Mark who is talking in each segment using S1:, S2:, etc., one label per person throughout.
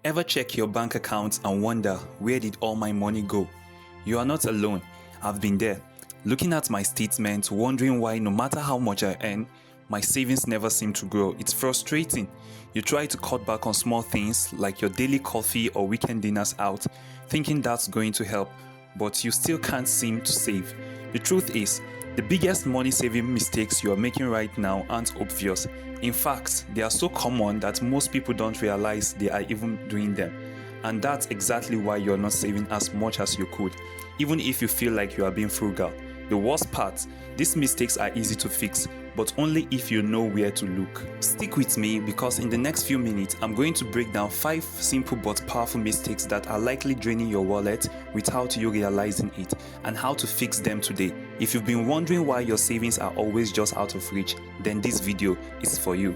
S1: Ever check your bank account and wonder, where did all my money go? You are not alone. I've been there, looking at my statement, wondering why no matter how much I earn, my savings never seem to grow. It's frustrating. You try to cut back on small things like your daily coffee or weekend dinners out, thinking that's going to help, but you still can't seem to save. The truth is, the biggest money saving mistakes you are making right now aren't obvious. In fact, they are so common that most people don't realize they are even doing them. And that's exactly why you're not saving as much as you could, even if you feel like you are being frugal. The worst part, these mistakes are easy to fix, but only if you know where to look. Stick with me because in the next few minutes, I'm going to break down 5 simple but powerful mistakes that are likely draining your wallet without you realizing it, and how to fix them today. If you've been wondering why your savings are always just out of reach, then this video is for you.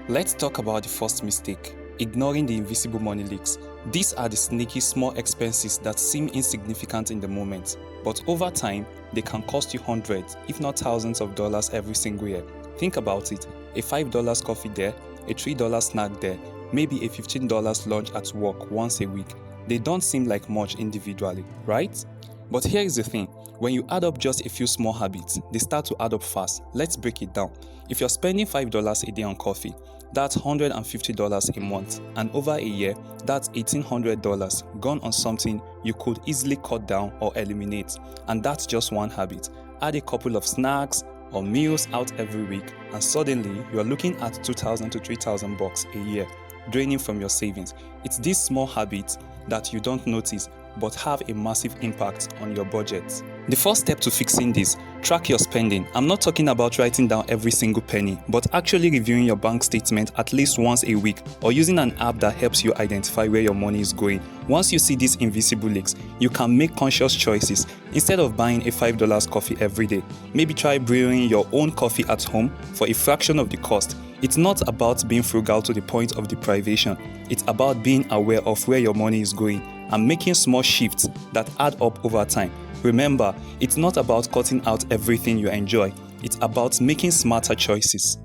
S1: Let's talk about the first mistake: ignoring the invisible money leaks. These are the sneaky small expenses that seem insignificant in the moment, but over time, they can cost you hundreds, if not thousands of dollars every single year. Think about it: a $5 coffee there, a $3 snack there, maybe a $15 lunch at work once a week. They don't seem like much individually, right? But here is the thing: when you add up just a few small habits, they start to add up fast. Let's break it down. If you're spending $5 a day on coffee, that's $150 a month, and over a year, that's $1,800 gone on something you could easily cut down or eliminate. And that's just one habit. Add a couple of snacks or meals out every week, and suddenly you are looking at $2,000 to $3,000 a year draining from your savings. It's these small habits that you don't notice but have a massive impact on your budget. The first step to fixing this: track your spending. I'm not talking about writing down every single penny, but actually reviewing your bank statement at least once a week, or using an app that helps you identify where your money is going. Once you see these invisible leaks, you can make conscious choices. Instead of buying a $5 coffee every day, maybe try brewing your own coffee at home for a fraction of the cost. It's not about being frugal to the point of deprivation. It's about being aware of where your money is going and making small shifts that add up over time. Remember, it's not about cutting out everything you enjoy. It's about making smarter choices.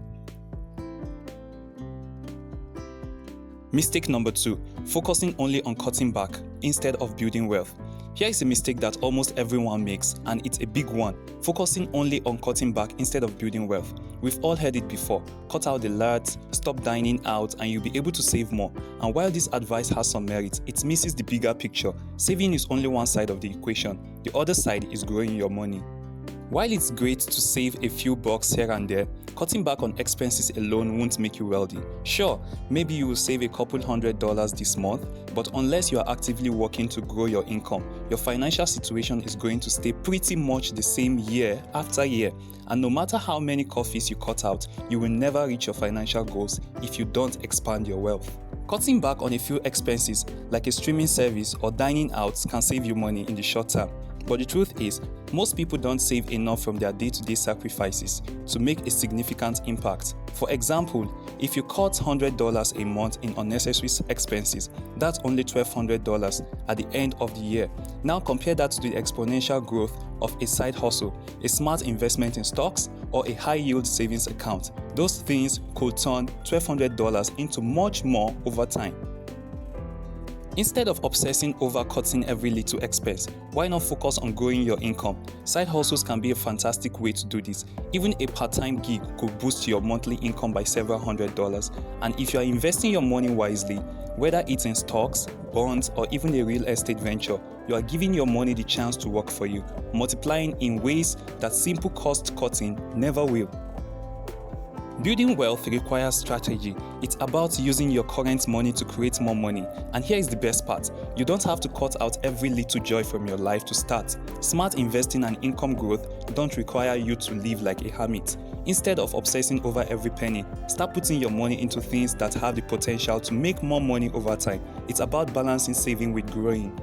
S1: Mistake number 2: focusing only on cutting back instead of building wealth. Here is a mistake that almost everyone makes, and it's a big one: focusing only on cutting back instead of building wealth. We've all heard it before: cut out the lard, stop dining out, and you'll be able to save more. And while this advice has some merit, it misses the bigger picture. Saving is only one side of the equation. The other side is growing your money. While it's great to save a few bucks here and there, cutting back on expenses alone won't make you wealthy. Sure, maybe you will save a couple $100s this month, but unless you are actively working to grow your income, your financial situation is going to stay pretty much the same year after year. And no matter how many coffees you cut out, you will never reach your financial goals if you don't expand your wealth. Cutting back on a few expenses like a streaming service or dining out can save you money in the short term. But the truth is, most people don't save enough from their day-to-day sacrifices to make a significant impact. For example, if you cut $100 a month in unnecessary expenses, that's only $1,200 at the end of the year. Now compare that to the exponential growth of a side hustle, a smart investment in stocks, or a high-yield savings account. Those things could turn $1,200 into much more over time. Instead of obsessing over cutting every little expense, why not focus on growing your income? Side hustles can be a fantastic way to do this. Even a part-time gig could boost your monthly income by several $100s. And if you are investing your money wisely, whether it's in stocks, bonds, or even a real estate venture, you are giving your money the chance to work for you, multiplying in ways that simple cost cutting never will. Building wealth requires strategy. It's about using your current money to create more money. And here is the best part: you don't have to cut out every little joy from your life to start. Smart investing and income growth don't require you to live like a hermit. Instead of obsessing over every penny, start putting your money into things that have the potential to make more money over time. It's about balancing saving with growing.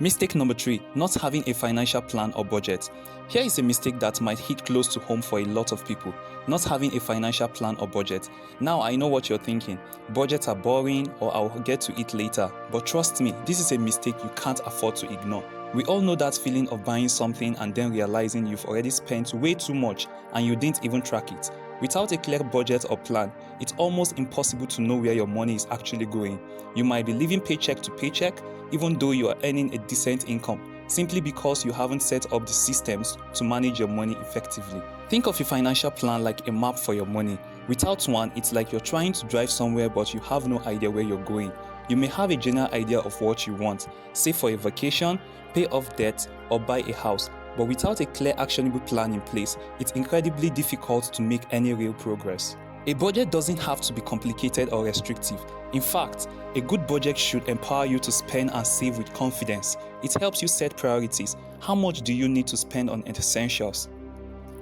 S1: Mistake number 3: not having a financial plan or budget. Here is a mistake that might hit close to home for a lot of people: not having a financial plan or budget. Now I know what you're thinking: budgets are boring, or I'll get to it later. But trust me, this is a mistake you can't afford to ignore. We all know that feeling of buying something and then realizing you've already spent way too much and you didn't even track it. Without a clear budget or plan, it's almost impossible to know where your money is actually going. You might be living paycheck to paycheck, even though you are earning a decent income, simply because you haven't set up the systems to manage your money effectively. Think of your financial plan like a map for your money. Without one, it's like you're trying to drive somewhere but you have no idea where you're going. You may have a general idea of what you want, say for a vacation, pay off debt, or buy a house, but without a clear actionable plan in place, it's incredibly difficult to make any real progress. A budget doesn't have to be complicated or restrictive. In fact, a good budget should empower you to spend and save with confidence. It helps you set priorities. How much do you need to spend on essentials?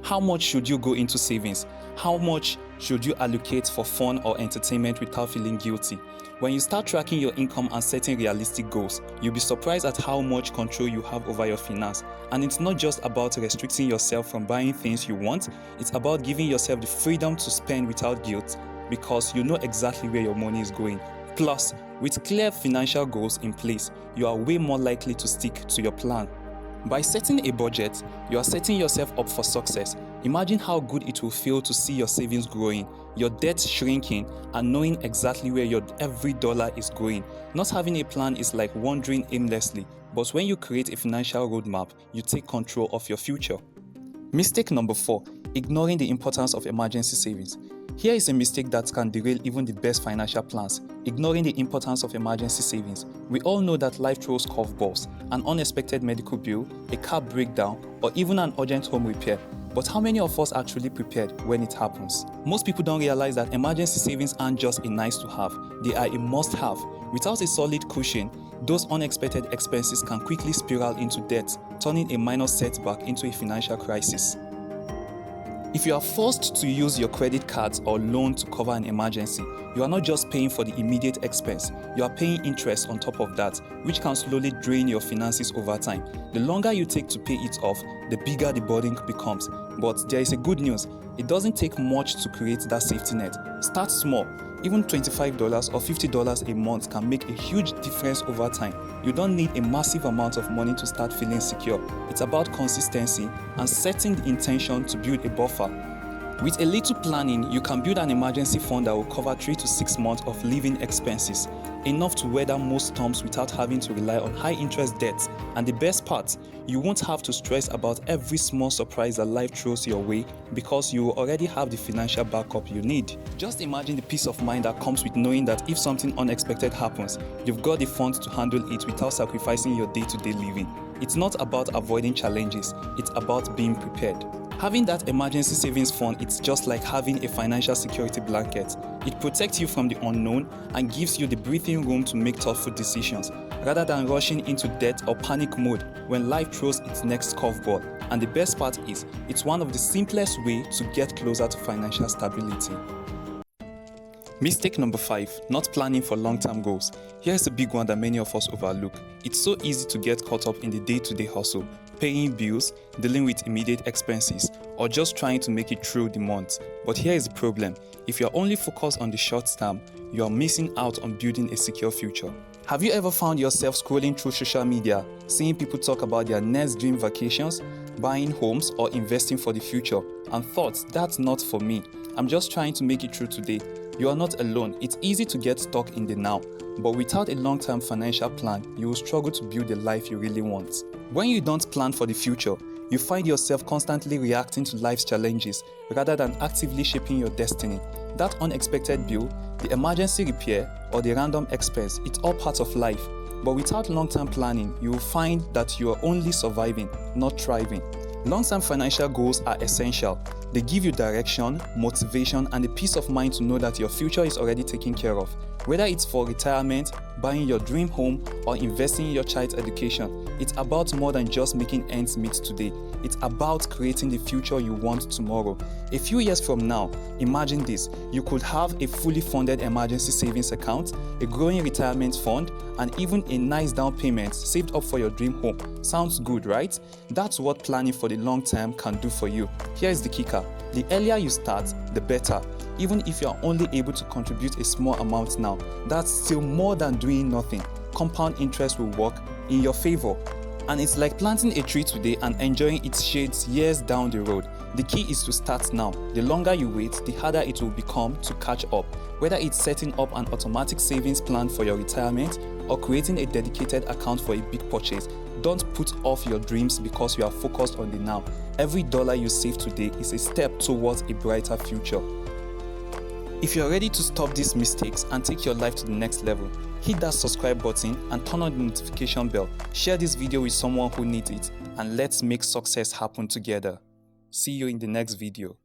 S1: How much should you go into savings? How much should you allocate for fun or entertainment without feeling guilty? When you start tracking your income and setting realistic goals, you'll be surprised at how much control you have over your finance. And it's not just about restricting yourself from buying things you want, it's about giving yourself the freedom to spend without guilt because you know exactly where your money is going. Plus, with clear financial goals in place, you are way more likely to stick to your plan. By setting a budget, you are setting yourself up for success. Imagine how good it will feel to see your savings growing, your debt shrinking, and knowing exactly where your every dollar is going. Not having a plan is like wandering aimlessly, but when you create a financial roadmap, you take control of your future. Mistake number 4, ignoring the importance of emergency savings. Here is a mistake that can derail even the best financial plans, ignoring the importance of emergency savings. We all know that life throws curveballs, an unexpected medical bill, a car breakdown, or even an urgent home repair. But how many of us actually prepared when it happens? Most people don't realize that emergency savings aren't just a nice to have, they are a must have. Without a solid cushion, those unexpected expenses can quickly spiral into debt, turning a minor setback into a financial crisis. If you are forced to use your credit cards or loan to cover an emergency, you are not just paying for the immediate expense, you are paying interest on top of that, which can slowly drain your finances over time. The longer you take to pay it off, the bigger the burden becomes. But there is a good news, it doesn't take much to create that safety net. Start small. Even $25 or $50 a month can make a huge difference over time. You don't need a massive amount of money to start feeling secure. It's about consistency and setting the intention to build a buffer. With a little planning, you can build an emergency fund that will cover 3 to 6 months of living expenses, enough to weather most storms without having to rely on high interest debts. And the best part, you won't have to stress about every small surprise that life throws your way because you will already have the financial backup you need. Just imagine the peace of mind that comes with knowing that if something unexpected happens, you've got the funds to handle it without sacrificing your day-to-day living. It's not about avoiding challenges, it's about being prepared. Having that emergency savings fund, it's just like having a financial security blanket. It protects you from the unknown and gives you the breathing room to make thoughtful decisions, rather than rushing into debt or panic mode when life throws its next curveball. And the best part is, it's one of the simplest ways to get closer to financial stability. Mistake number 5, not planning for long-term goals. Here's a big one that many of us overlook. It's so easy to get caught up in the day-to-day hustle, paying bills, dealing with immediate expenses, or just trying to make it through the month. But here is the problem. If you're only focused on the short term, you are missing out on building a secure future. Have you ever found yourself scrolling through social media, seeing people talk about their next dream vacations, buying homes, or investing for the future, and thought, that's not for me, I'm just trying to make it through today? You are not alone. It's easy to get stuck in the now, but without a long-term financial plan, you will struggle to build the life you really want. When you don't plan for the future, you find yourself constantly reacting to life's challenges rather than actively shaping your destiny. That unexpected bill, the emergency repair, or the random expense, it's all part of life. But without long-term planning, you will find that you are only surviving, not thriving. Long-term financial goals are essential. They give you direction, motivation, and the peace of mind to know that your future is already taken care of. Whether it's for retirement, buying your dream home, or investing in your child's education, it's about more than just making ends meet today. It's about creating the future you want tomorrow. A few years from now, imagine this. You could have a fully funded emergency savings account, a growing retirement fund, and even a nice down payment saved up for your dream home. Sounds good, right? That's what planning for the long term can do for you. Here's the kicker. The earlier you start, the better. Even if you are only able to contribute a small amount now, that's still more than doing nothing. Compound interest will work in your favor. And it's like planting a tree today and enjoying its shades years down the road. The key is to start now. The longer you wait, the harder it will become to catch up. Whether it's setting up an automatic savings plan for your retirement or creating a dedicated account for a big purchase, don't put off your dreams because you are focused on the now. Every dollar you save today is a step towards a brighter future. If you're ready to stop these mistakes and take your life to the next level, hit that subscribe button and turn on the notification bell. Share this video with someone who needs it, and let's make success happen together. See you in the next video.